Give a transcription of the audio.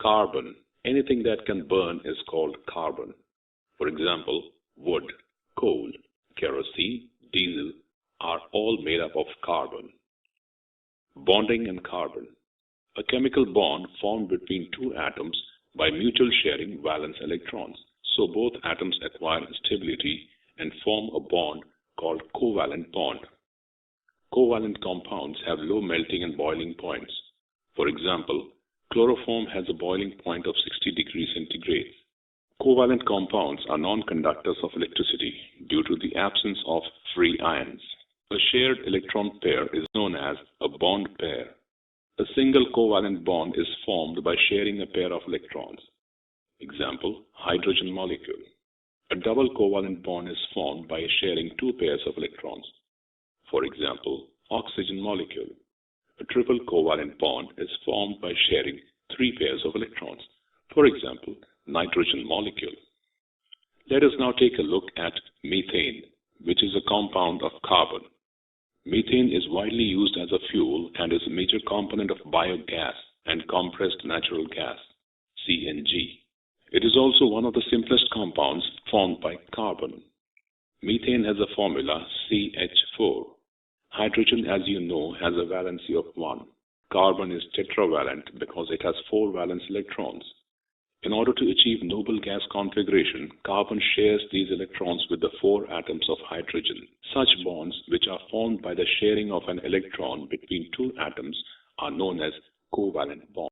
Carbon. Anything that can burn is called carbon. For example, wood, coal, kerosene, diesel are all made up of carbon. Bonding and carbon. A chemical bond formed between two atoms by mutual sharing valence electrons. So both atoms acquire stability and form a bond called covalent bond. Covalent compounds have low melting and boiling points. For example, chloroform has a boiling point of 60 degrees centigrade. Covalent compounds are non-conductors of electricity due to the absence of free ions. A shared electron pair is known as a bond pair. A single covalent bond is formed by sharing a pair of electrons. Example, hydrogen molecule. A double covalent bond is formed by sharing two pairs of electrons. For example, oxygen molecule. A triple covalent bond is formed by sharing three pairs of electrons. For example, nitrogen molecule. Let us now take a look at methane, which is a compound of carbon. Methane is widely used as a fuel and is a major component of biogas and compressed natural gas, CNG. It is also one of the simplest compounds formed by carbon. Methane has a formula CH4. Hydrogen, as you know, has a valency of 1. Carbon is tetravalent because it has 4 valence electrons. In order to achieve noble gas configuration, carbon shares these electrons with the 4 atoms of hydrogen. Such bonds, which are formed by the sharing of an electron between two atoms, are known as covalent bonds.